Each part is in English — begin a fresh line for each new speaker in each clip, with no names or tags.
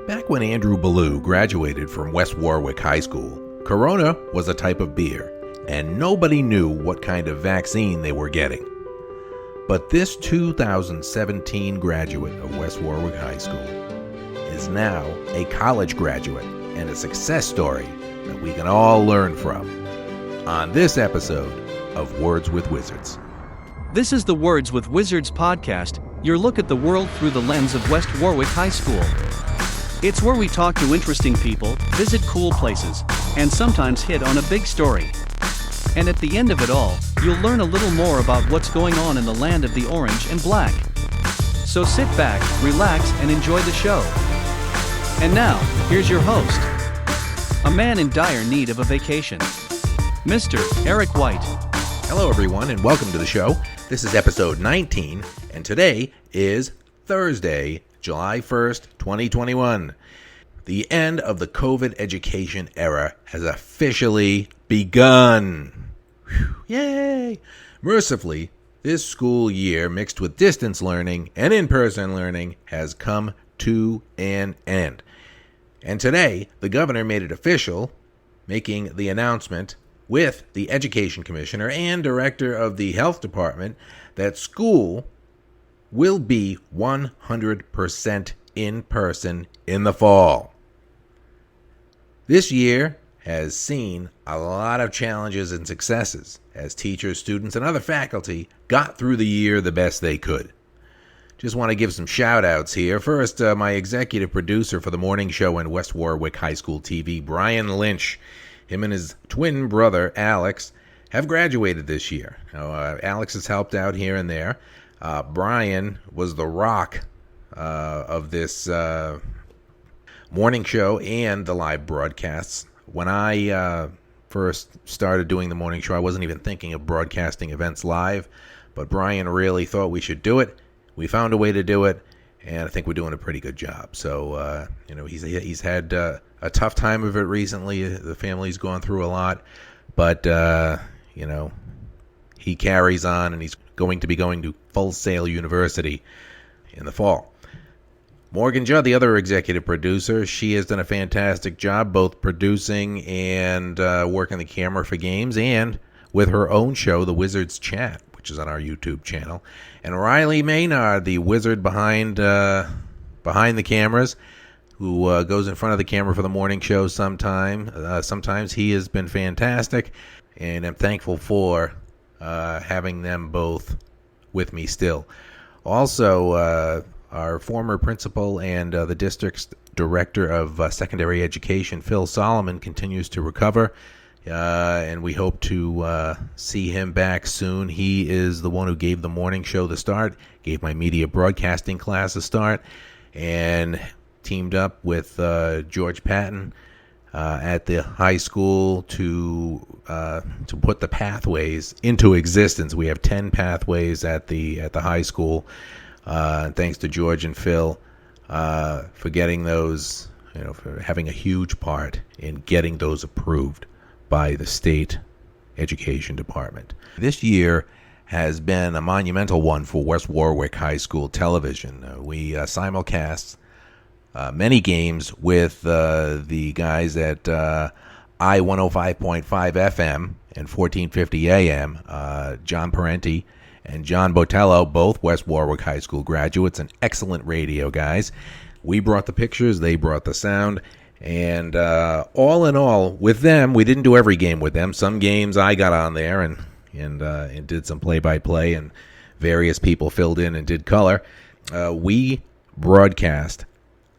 Back when Andrew Ballou graduated from West Warwick High School, Corona was a type of beer, and nobody knew what kind of vaccine they were getting. But this 2017 graduate of West Warwick High School is now a college graduate and a success story that we can all learn from on this episode of Words with Wizards.
This is the Words with Wizards podcast, your look at the world through the lens of West Warwick High School. It's where we talk to interesting people, visit cool places, and sometimes hit on a big story. And at the end of it all, you'll learn a little more about what's going on in the land of the orange and black. So sit back, relax, and enjoy the show. And now, here's your host, a man in dire need of a vacation, Mr. Eric White.
Hello everyone and welcome to the show. This is episode 19 and today is Thursday, July 1st, 2021. The end of the COVID education era has officially begun. Whew, yay! Mercifully, this school year mixed with distance learning and in-person learning has come to an end. And today, the governor made it official, making the announcement with the Education Commissioner and Director of the Health Department that school will be 100% in person in the fall. This year has seen a lot of challenges and successes as teachers, students, and other faculty got through the year the best they could. Just want to give some shout outs here. First, my executive producer for the morning show in West Warwick High School TV, Brian Lynch. Him and his twin brother, Alex, have graduated this year. Now, Alex has helped out here and there. Brian was the rock of this morning show and the live broadcasts. When I first started doing the morning show, I wasn't even thinking of broadcasting events live, but Brian really thought we should do it. We found a way to do it, and I think we're doing a pretty good job. So, he's had a tough time of it recently. The family's gone through a lot, but, he carries on, and he's going to be going to Full Sail University in the fall. Morgan Judd, the other executive producer, she has done a fantastic job both producing and working the camera for games and with her own show, The Wizards Chat, which is on our YouTube channel. And Riley Maynard, the wizard behind the cameras, who goes in front of the camera for the morning show sometimes. He has been fantastic, and I'm thankful for having them both with me still. Also, our former principal and the district's director of secondary education, Phil Solomon, continues to recover, and we hope to see him back soon. He is the one who gave the morning show the start, gave my media broadcasting class a start, and teamed up with George Patton at the high school to put the pathways into existence. We have 10 pathways at the high school. Thanks to George and Phil for getting those, for having a huge part in getting those approved by the state education department. This year has been a monumental one for West Warwick High School television. We simulcast many games with the guys at I-105.5 FM and 1450 AM, John Parenti and John Botello, both West Warwick High School graduates and excellent radio guys. We brought the pictures, they brought the sound, and all in all, with them, we didn't do every game with them. Some games I got on there and did some play-by-play, and various people filled in and did color. We broadcast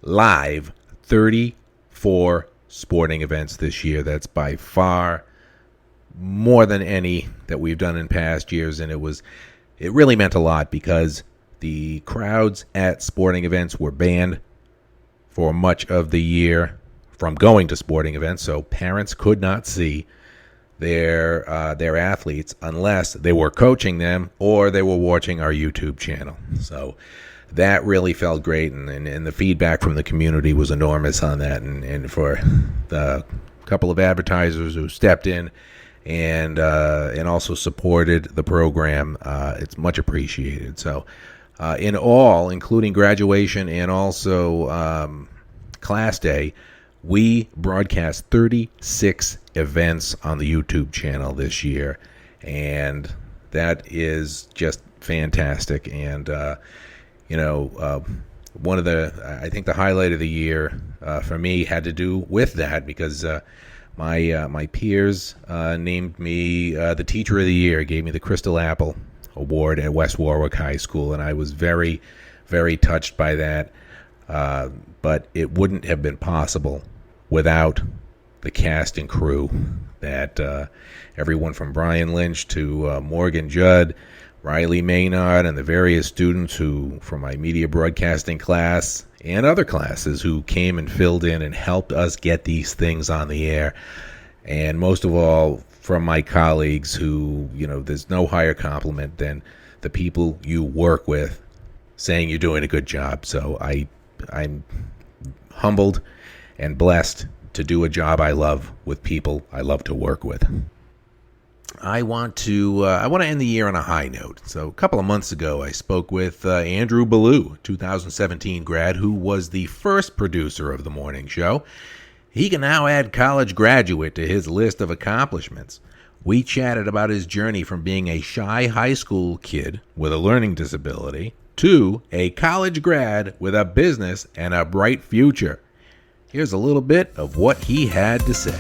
live 34 sporting events this year. That's by far more than any that we've done in past years, and it really meant a lot because the crowds at sporting events were banned for much of the year from going to sporting events, so parents could not see their athletes unless they were coaching them or they were watching our YouTube channel. So that really felt great, and the feedback from the community was enormous on that, and for the couple of advertisers who stepped in and also supported the program, it's much appreciated. So in all, including graduation and also class day, we broadcast 36 events on the YouTube channel this year, and that is just fantastic. And one of I think the highlight of the year for me had to do with that, because my peers named me the Teacher of the Year, gave me the Crystal Apple Award at West Warwick High School, and I was very, very touched by that. But it wouldn't have been possible without the cast and crew, that everyone from Brian Lynch to Morgan Judd, Riley Maynard, and the various students who from my media broadcasting class and other classes who came and filled in and helped us get these things on the air. And most of all, from my colleagues who, there's no higher compliment than the people you work with saying you're doing a good job. So I'm humbled and blessed to do a job I love with people I love to work with. I want to end the year on a high note. So a couple of months ago, I spoke with Andrew Ballou, 2017 grad, who was the first producer of the morning show. He can now add college graduate to his list of accomplishments. We chatted about his journey from being a shy high school kid with a learning disability to a college grad with a business and a bright future. Here's a little bit of what he had to say.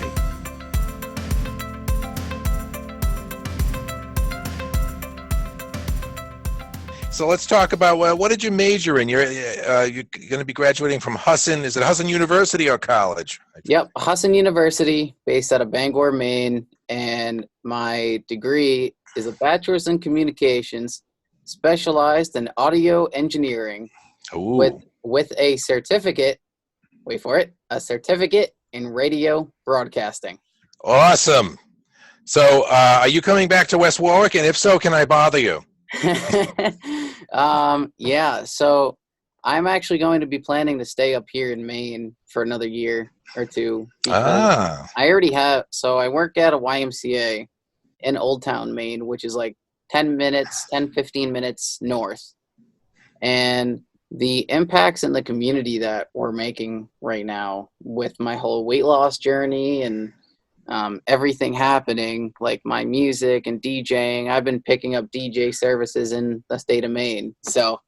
So let's talk about what did you major in? You're going to be graduating from Husson. Is it Husson University or college?
Yep, Husson University, based out of Bangor, Maine, and my degree is a bachelor's in communications, specialized in audio engineering, with a certificate. Wait for it, a certificate in radio broadcasting.
Awesome. So, are you coming back to West Warwick? And if so, can I bother you?
Yeah, so I'm actually going to be planning to stay up here in Maine for another year or two. I already have, so I work at a YMCA in Old Town, Maine, which is like 15 minutes north. And the impacts in the community that we're making right now with my whole weight loss journey and everything happening, like my music and DJing. I've been picking up DJ services in the state of Maine. So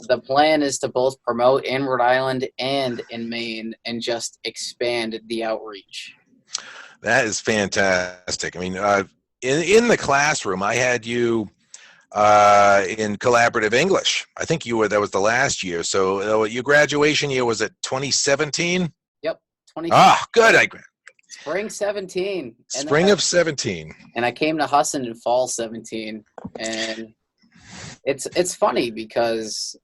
the plan is to both promote in Rhode Island and in Maine and just expand the outreach.
That is fantastic. I mean, in the classroom, I had you in collaborative English. I think that was the last year. So your graduation year was at 2017?
Yep. 2017.
Ah, good.
Spring 17.
Spring of 17.
And I came to Husson in fall 17. And it's funny because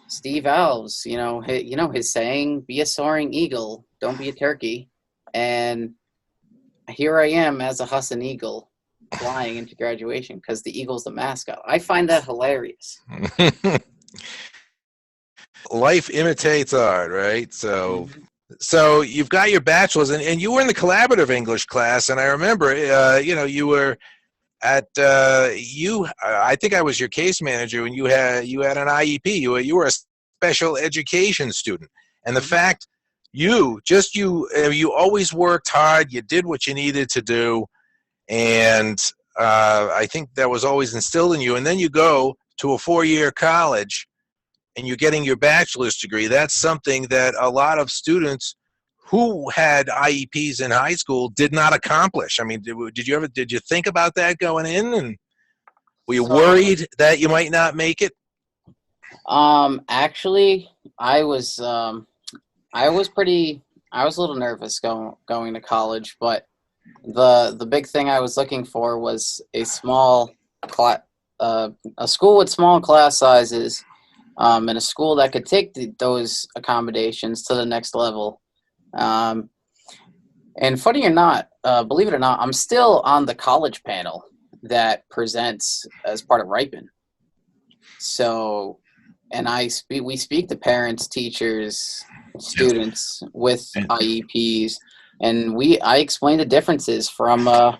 Steve Alves, his saying, be a soaring eagle, don't be a turkey. And here I am as a Husson Eagle flying into graduation because the eagle's the mascot. I find that hilarious.
Life imitates art, right? So you've got your bachelor's, and you were in the collaborative English class, and I remember, you were at I think I was your case manager, and you had an IEP. You were a special education student, and the fact you always worked hard. You did what you needed to do, and I think that was always instilled in you. And then you go to a 4-year college, and you're getting your bachelor's degree. That's something that a lot of students who had IEPs in high school did not accomplish. I mean, did you think about that going in? And were you worried that you might not make it?
Actually, I was a little nervous going to college, but the big thing I was looking for was a school with small class sizes, and a school that could take those accommodations to the next level. And funny or not, believe it or not, I'm still on the college panel that presents as part of Ripen. So, and we speak to parents, teachers, students with IEPs, and I explain the differences from the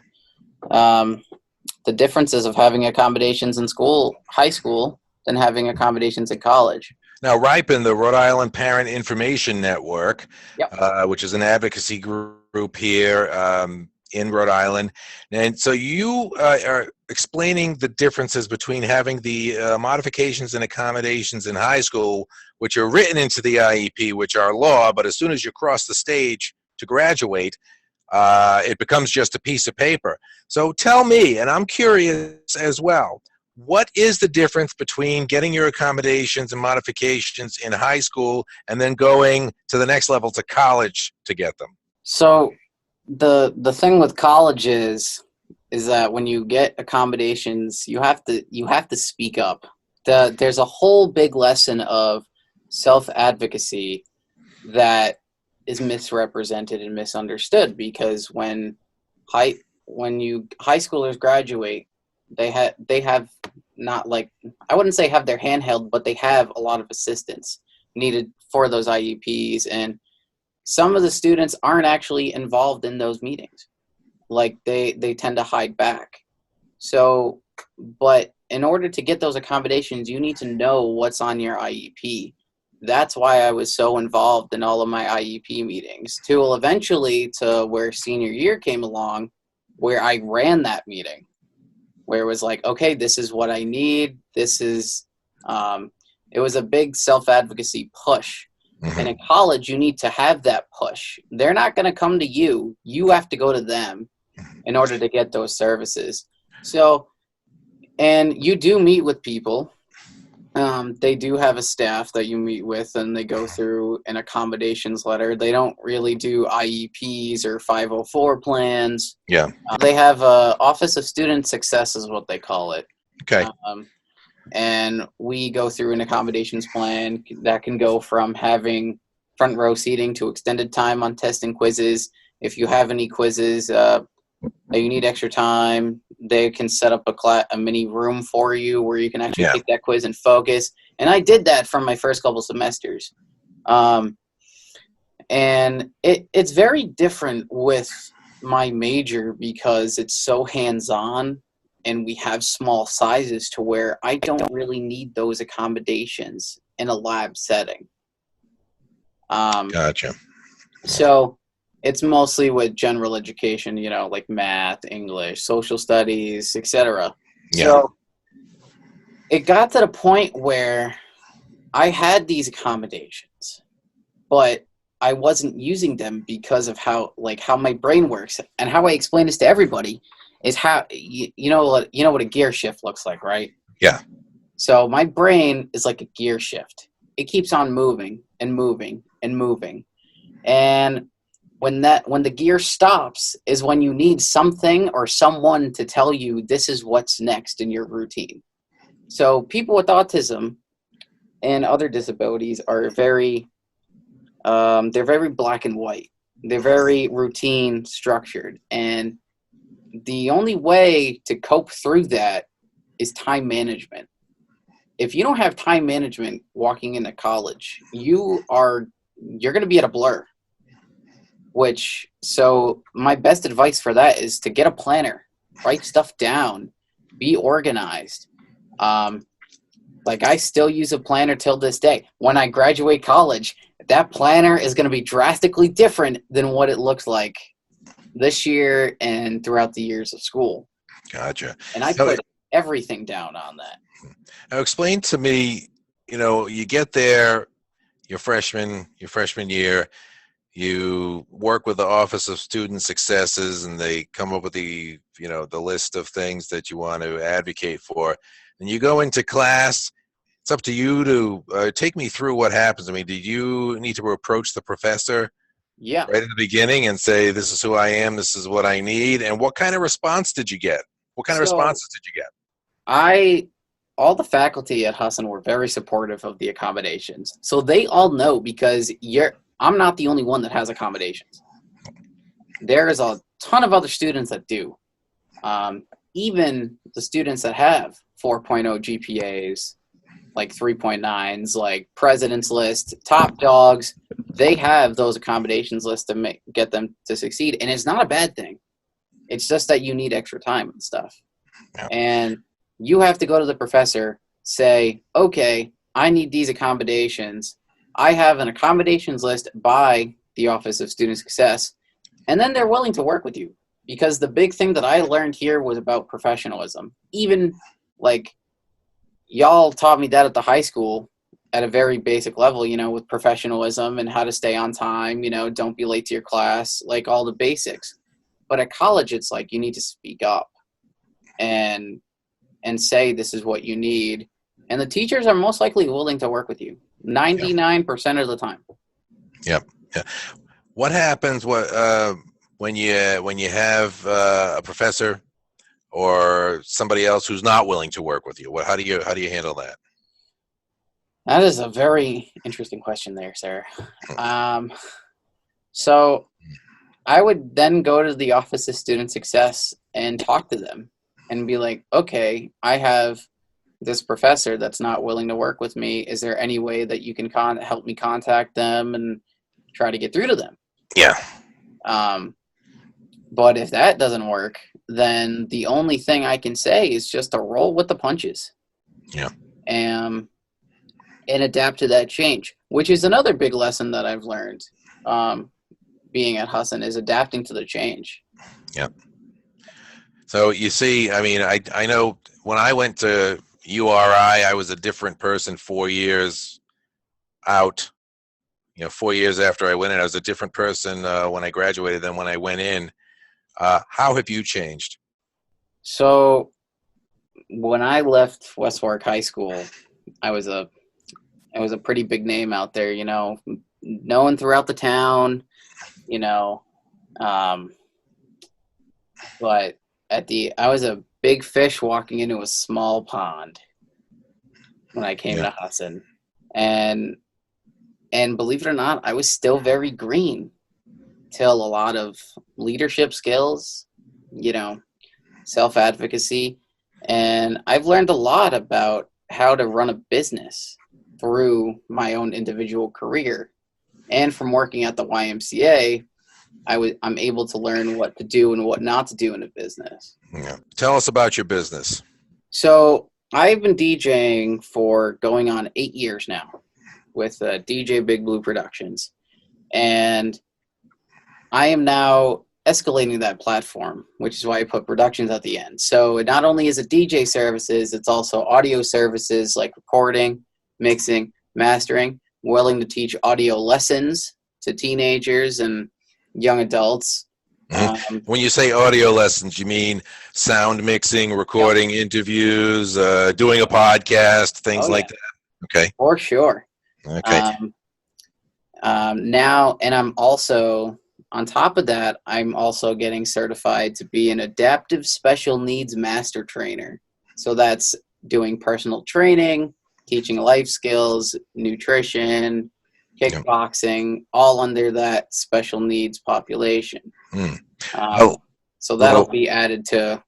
differences of having accommodations in high school, than having accommodations in college.
Now, RIPEN, the Rhode Island Parent Information Network,
Yep.
which is an advocacy group here in Rhode Island. And so you are explaining the differences between having the modifications and accommodations in high school, which are written into the IEP, which are law, but as soon as you cross the stage to graduate, it becomes just a piece of paper. So tell me, and I'm curious as well, what is the difference between getting your accommodations and modifications in high school and then going to the next level to college to get them?
So the thing with college is that when you get accommodations, you have to speak up. There's a whole big lesson of self-advocacy that is misrepresented and misunderstood, because when high schoolers graduate, they have not, like, I wouldn't say have their hand held, but they have a lot of assistance needed for those IEPs, and some of the students aren't actually involved in those meetings. Like, they tend to hide back. So, but in order to get those accommodations, you need to know what's on your IEP. That's why I was so involved in all of my IEP meetings, till eventually to where senior year came along, where I ran that meeting, where it was like, okay, this is what I need. This is, it was a big self-advocacy push.
Mm-hmm.
And in college, you need to have that push. They're not going to come to you. You have to go to them in order to get those services. So, and you do meet with people. They do have a staff that you meet with, and they go through an accommodations letter. They don't really do IEPs or 504 plans.
Yeah.
They have a Office of Student Success is what they call it.
Okay.
And we go through an accommodations plan that can go from having front row seating to extended time on tests and quizzes. If you have any quizzes that you need extra time, they can set up a mini room for you where you can actually take that quiz and focus. And I did that for my first couple semesters. And it's very different with my major because it's so hands-on, and we have small sizes to where I don't really need those accommodations in a lab setting.
Gotcha.
So it's mostly with general education, like math, English, social studies, etc.
Yeah.
So it got to the point where I had these accommodations, but I wasn't using them because of how my brain works. And how I explain this to everybody is how you know what a gear shift looks like, right?
Yeah.
So my brain is like a gear shift. It keeps on moving and moving and moving. And when the gear stops is when you need something or someone to tell you this is what's next in your routine. So people with autism and other disabilities are very they're very black and white. They're very routine structured, and the only way to cope through that is time management. If you don't have time management walking into college, you're going to be at a blur. So my best advice for that is to get a planner, write stuff down, be organized. Like, I still use a planner till this day. When I graduate college, that planner is going to be drastically different than what it looks like this year and throughout the years of school.
Gotcha.
And I put everything down on that.
Now explain to me, you get there your freshman year, you work with the Office of Student Successes, and they come up with the list of things that you want to advocate for. And you go into class. It's up to you to take me through what happens. I mean, did you need to approach the professor right at the beginning and say, this is who I am, this is what I need? And what kind of response did you get? What kind of responses did you get?
All the faculty at Husson were very supportive of the accommodations. So they all know, because I'm not the only one that has accommodations. There is a ton of other students that do. Even the students that have 4.0 GPAs, like 3.9s, like President's List, top dogs, they have those accommodations lists to get them to succeed. And it's not a bad thing. It's just that you need extra time and stuff. Yeah. And you have to go to the professor, say, okay, I need these accommodations. I have an accommodations list by the Office of Student Success, and then they're willing to work with you. Because the big thing that I learned here was about professionalism. Even like y'all taught me that at the high school at a very basic level, with professionalism and how to stay on time, don't be late to your class, like all the basics. But at college, it's like you need to speak up and say this is what you need. And the teachers are most likely willing to work with you 99% of the time.
Yep. Yeah. What happens when you have a professor or somebody else who's not willing to work with you? How do you handle that?
That is a very interesting question there, sir. So I would then go to the Office of Student Success and talk to them and be like, okay, I have this professor that's not willing to work with me. Is there any way that you can help me contact them and try to get through to them?
Yeah.
But if that doesn't work, then the only thing I can say is just to roll with the punches.
Yeah.
And adapt to that change, which is another big lesson that I've learned being at Husson, is adapting to the change.
Yeah. So you see, I mean, I know when I went to URI, I was a different person 4 years out. 4 years after I went in, I was a different person when I graduated than when I went in. How have you changed?
So when I left West Warwick High School, I was a pretty big name out there, known throughout the town, but I was a big fish walking into a small pond when I came to Husson. And believe it or not, I was still very green till a lot of leadership skills, self-advocacy. And I've learned a lot about how to run a business through my own individual career. And from working at the YMCA, I'm able to learn what to do and what not to do in a business.
Yeah. Tell us about your business.
So I've been DJing for going on 8 years now with DJ Big Blue Productions. And I am now escalating that platform, which is why I put productions at the end. So it not only is it DJ services, it's also audio services like recording, mixing, mastering. Willing to teach audio lessons to teenagers and young adults.
Mm-hmm. When you say audio lessons, you mean sound mixing, recording interviews, doing a podcast, things like that? Okay.
For sure.
Okay.
Now, and I'm also, on top of that, I'm also getting certified to be an adaptive special needs master trainer. So that's doing personal training, teaching life skills, nutrition, kickboxing, all under that special needs population. So that'll be added to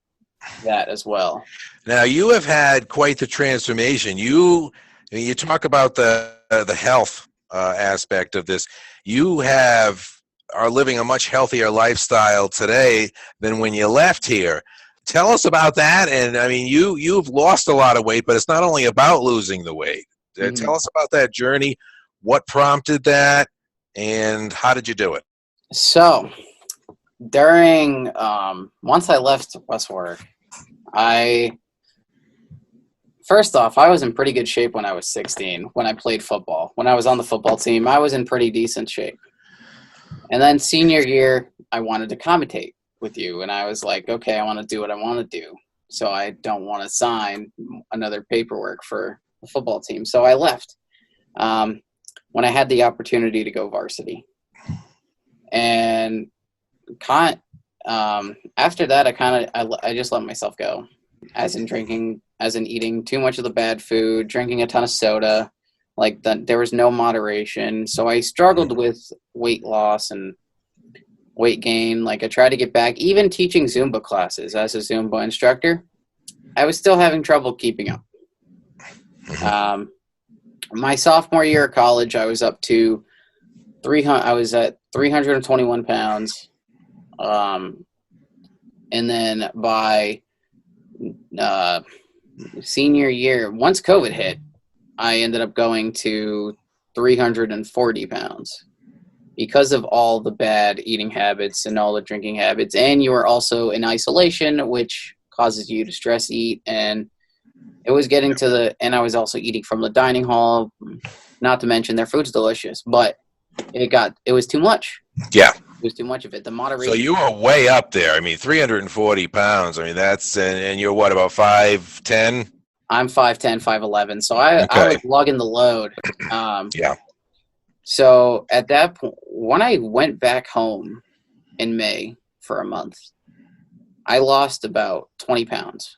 that as well.
Now, you have had quite the transformation. You talk about the health aspect of this. You are living a much healthier lifestyle today than when you left here. Tell us about that. And I mean, you've lost a lot of weight, but it's not only about losing the weight. Mm-hmm. Tell us about that journey. What prompted that, and how did you do it?
So, during once I left West Warwick, first off, I was in pretty good shape when I was 16. When I played football, when I was on the football team, I was in pretty decent shape. And then senior year, I wanted to commentate with you, and I was like, okay, I want to do what I want to do, so I don't want to sign another paperwork for the football team. So I left when I had the opportunity to go varsity, and after that, I just let myself go, as in drinking, as in eating too much of the bad food, drinking a ton of soda, like that. There was no moderation, so I struggled with weight loss and weight gain. Like I tried to get back, even teaching Zumba classes as a Zumba instructor, I was still having trouble keeping up. My sophomore year of college, I was up to 300. I was at 321 pounds. And then by senior year, once COVID hit, I ended up going to 340 pounds because of all the bad eating habits and all the drinking habits. And you are also in isolation, which causes you to stress eat. And it was getting to and I was also eating from the dining hall, not to mention their food's delicious, but it was too much.
Yeah.
It was too much of it. The moderation.
So you were way up there. I mean, 340 pounds. I mean, that's, and you're what, about 5'10"?
I'm 5'10", 5'11", so I was lugging the load.
Yeah.
So at that point, when I went back home in May for a month, I lost about 20 pounds.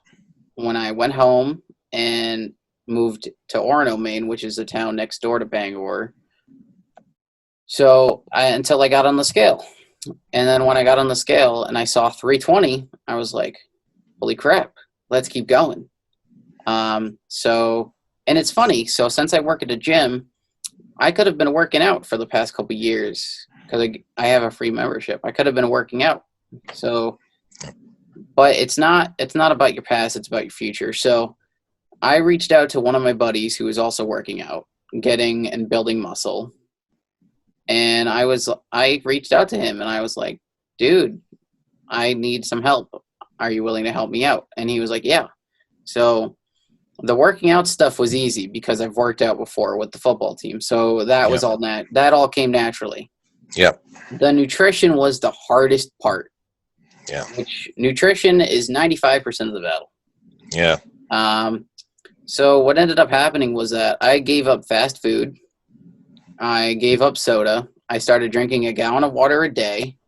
When I went home and moved to Orono, Maine, which is a town next door to Bangor, until I got on the scale. And then when I got on the scale and I saw 320, I was like, holy crap, let's keep going. And it's funny. So since I work at a gym, I could have been working out for the past couple of years because I have a free membership. I could have been working out. So, but it's not about your past. It's about your future. So I reached out to one of my buddies who was also working out, getting and building muscle. And I reached out to him and I was like, dude, I need some help. Are you willing to help me out? And he was like, yeah. So the working out stuff was easy because I've worked out before with the football team. So that was all that all came naturally.
Yeah.
The nutrition was the hardest part.
Yeah.
Which nutrition is 95% of the battle.
Yeah.
So what ended up happening was that I gave up fast food. I gave up soda. I started drinking a gallon of water a day.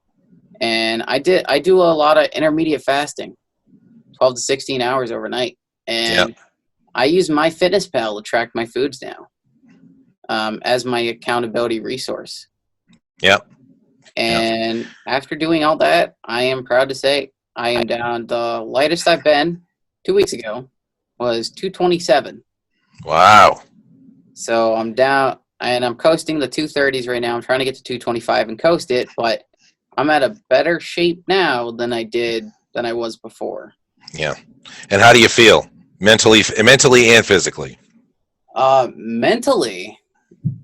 And I do a lot of intermediate fasting, 12 to 16 hours overnight. And I use MyFitnessPal to track my foods now as my accountability resource. Yep. And after doing all that, I am proud to say I am down. The lightest I've been 2 weeks ago was 227.
Wow. So
I'm down, and I'm coasting the 230s right now. I'm trying to get to 225 and coast it, but I'm at a better shape now than I was before.
Yeah. And how do you feel mentally and physically?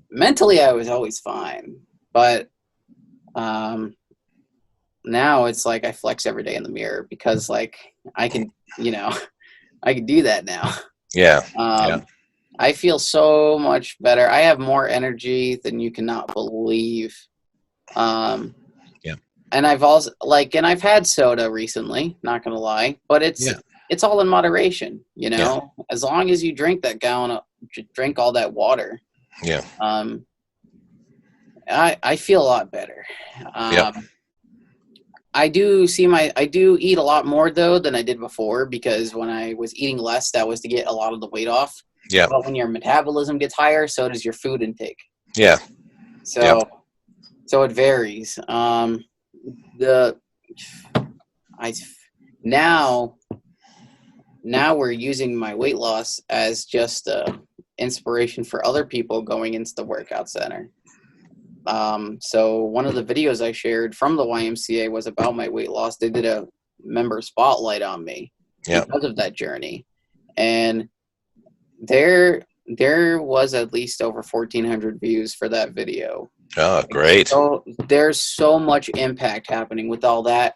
Mentally I was always fine, but now it's like I flex every day in the mirror because like I can do that now.
Yeah.
I feel so much better. I have more energy than you cannot believe. And I've also I've had soda recently, not gonna lie, but it's all in moderation, as long as you drink that gallon drink all that water.
Yeah.
I feel a lot better. I do eat a lot more though than I did before because when I was eating less, that was to get a lot of the weight off.
Yeah.
But when your metabolism gets higher, so does your food intake.
Yeah.
So it varies. Now we're using my weight loss as just inspiration for other people going into the workout center. So one of the videos I shared from the YMCA was about my weight loss. They did a member spotlight on me because of that journey. And there was at least over 1,400 views for that video.
Oh, great.
So there's so much impact happening with all that,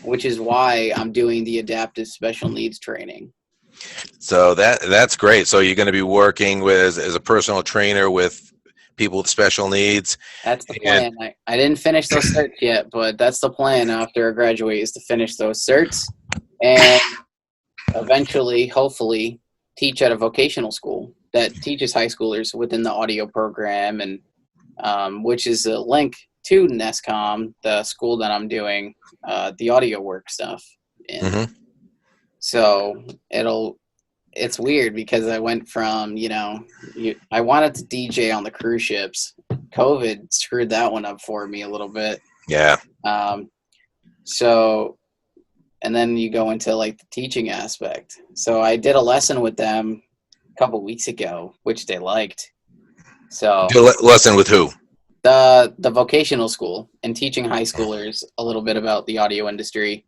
which is why I'm doing the adaptive special needs training.
So that's great. So you're going to be working as a personal trainer with people with special needs.
That's the plan. I didn't finish those certs yet, but that's the plan after I graduate is to finish those certs and eventually, hopefully, teach at a vocational school that teaches high schoolers within the audio program, and which is a link to NESCOM, the school that I'm doing the audio work stuff in. Mm-hmm. So it's weird because I went from, I wanted to DJ on the cruise ships. COVID screwed that one up for me a little bit.
Yeah.
And then you go into like the teaching aspect. So I did a lesson with them a couple weeks ago, which they liked. So
lesson with who?
The vocational school, and teaching high schoolers a little bit about the audio industry.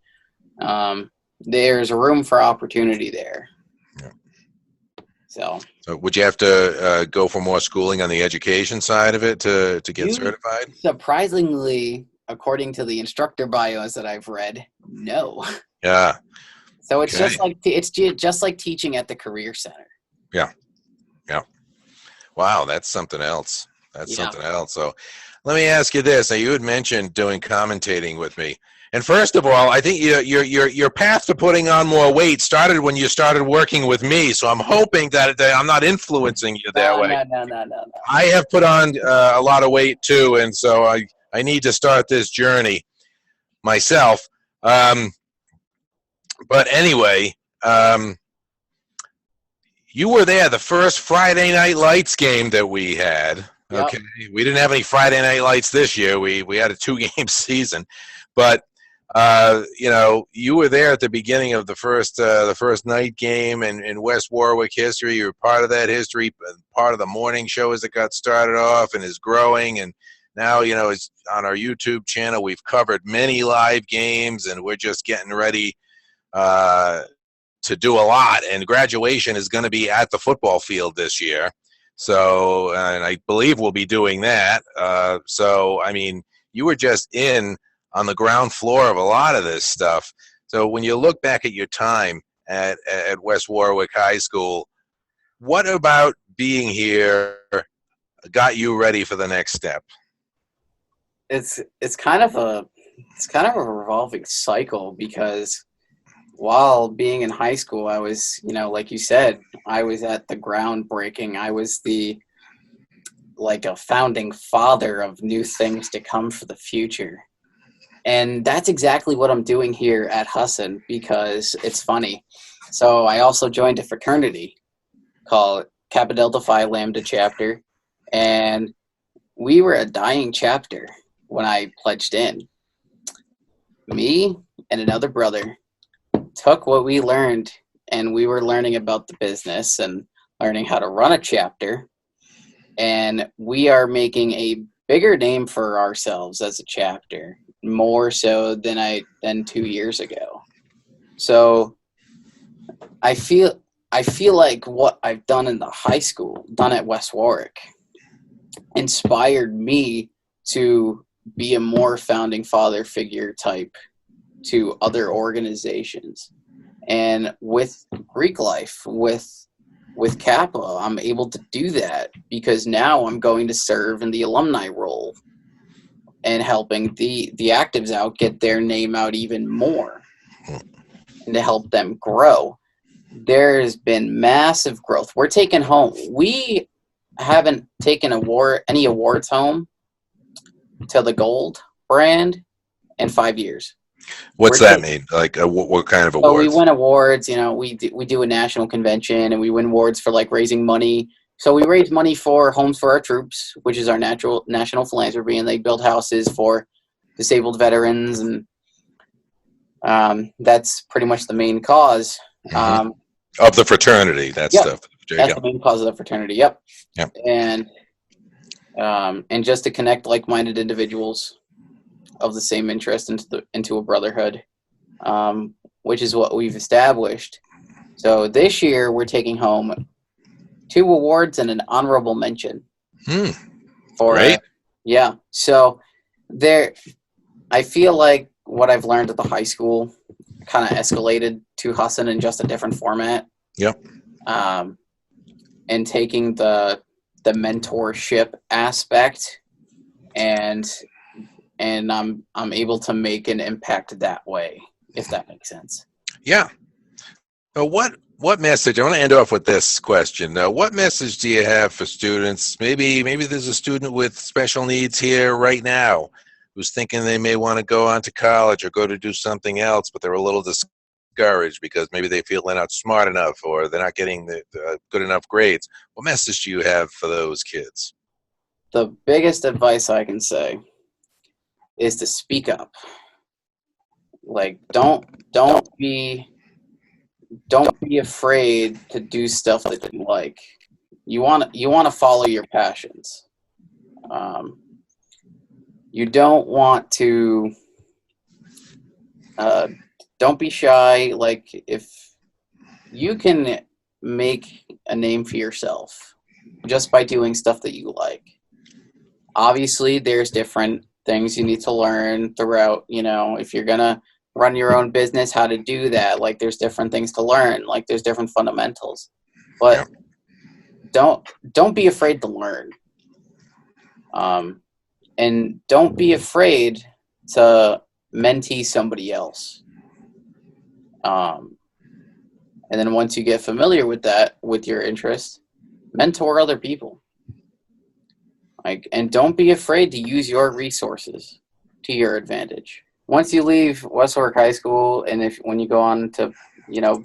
There's room for opportunity there. Yeah.
So would you have to go for more schooling on the education side of it to get certified?
Surprisingly, according to the instructor bios that I've read, no.
Yeah.
So it's just like teaching at the career center.
Yeah. Yeah. Wow, that's something else. Something else. So let me ask you this. Now, you had mentioned doing commentating with me. And first of all, I think your path to putting on more weight started when you started working with me. So I'm hoping that I'm not influencing you that way.
No.
I have put on a lot of weight too, and so I need to start this journey myself. But anyway, you were there the first Friday Night Lights game that we had.
Yep.
Okay, we didn't have any Friday Night Lights this year. We had a 2-game season, but you were there at the beginning of the first night game in West Warwick history. You were part of that history, part of the morning show as it got started off and is growing. And now, it's on our YouTube channel. We've covered many live games, and we're just getting ready to do a lot. And graduation is going to be at the football field this year. So, and I believe we'll be doing that. So, I mean, you were just on the ground floor of a lot of this stuff. So when you look back at your time at West Warwick High School, what about being here got you ready for the next step?
It's kind of a revolving cycle, because while being in high school, I was, like you said, I was at the groundbreaking. I was like a founding father of new things to come for the future. And that's exactly what I'm doing here at Husson, because it's funny. So I also joined a fraternity called Kappa Delta Phi Lambda chapter, and we were a dying chapter when I pledged in. Me and another brother took what we learned, and we were learning about the business and learning how to run a chapter, and we are making a bigger name for ourselves as a chapter, more so than 2 years ago. So I feel like what I've done in the high school, done at West Warwick, inspired me to be a more founding father figure type to other organizations. And with Greek life, with Kappa, I'm able to do that because now I'm going to serve in the alumni role and helping the actives out get their name out even more and to help them grow. There's been massive growth. We're taking home. We haven't taken any awards home to the gold brand in 5 years.
What's that mean? Like what kind of awards?
So we win awards. We do a national convention, and we win awards for like raising money. So we raise money for Homes for Our Troops, which is our national philanthropy, and they build houses for disabled veterans, and that's pretty much the main cause.
Of the fraternity, that stuff.
That's the main cause of the fraternity. Yep. And just to connect like-minded individuals of the same interest into a brotherhood, which is what we've established. So this year we're taking home 2 awards and an honorable mention.
Great.
So I feel like what I've learned at the high school kind of escalated to Husson in just a different format.
Yep.
And taking the mentorship aspect, and I'm able to make an impact that way, if that makes sense.
Yeah. So what message? I want to end off with this question. What message do you have for students? Maybe there's a student with special needs here right now who's thinking they may want to go on to college or go to do something else, but they're a little discouraged because maybe they feel they're not smart enough or they're not getting the good enough grades. What message do you have for those kids?
The biggest advice I can say is to speak up. Like, don't be afraid to do stuff that you like. You want to follow your passions. You don't want to. Don't be shy. Like, if you can make a name for yourself just by doing stuff that you like. Obviously, there's different things you need to learn throughout, if you're going to run your own business, how to do that. Like, there's different things to learn. Like, there's different fundamentals. But don't be afraid to learn. And don't be afraid to mentee somebody else. And then once you get familiar with that, with your interest, mentor other people. And don't be afraid to use your resources to your advantage. Once you leave West Warwick High School, and when you go on to,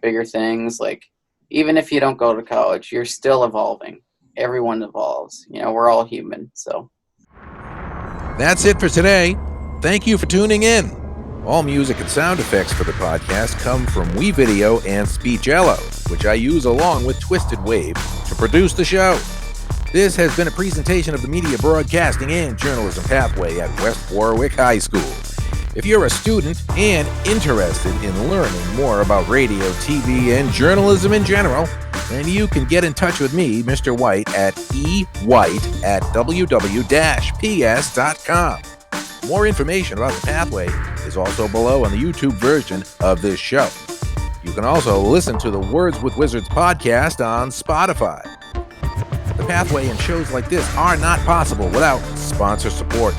bigger things, like even if you don't go to college, you're still evolving. Everyone evolves. We're all human. So
that's it for today. Thank you for tuning in. All music and sound effects for the podcast come from WeVideo and Speechello, which I use along with Twisted Wave to produce the show. This has been a presentation of the Media Broadcasting and Journalism Pathway at West Warwick High School. If you're a student and interested in learning more about radio, TV, and journalism in general, then you can get in touch with me, Mr. White, at ewhite@ww-ps.com. More information about the Pathway is also below on the YouTube version of this show. You can also listen to the Words with Wizards podcast on Spotify. The Pathway and shows like this are not possible without sponsor support.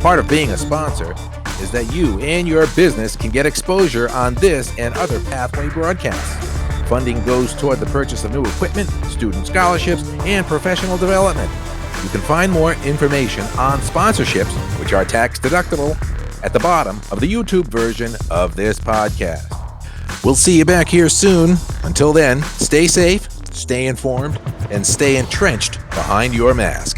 Part of being a sponsor is that you and your business can get exposure on this and other Pathway broadcasts. Funding goes toward the purchase of new equipment, student scholarships, and professional development. You can find more information on sponsorships, which are tax deductible, at the bottom of the YouTube version of this podcast. We'll see you back here soon. Until then, stay safe, stay informed, and stay entrenched behind your mask.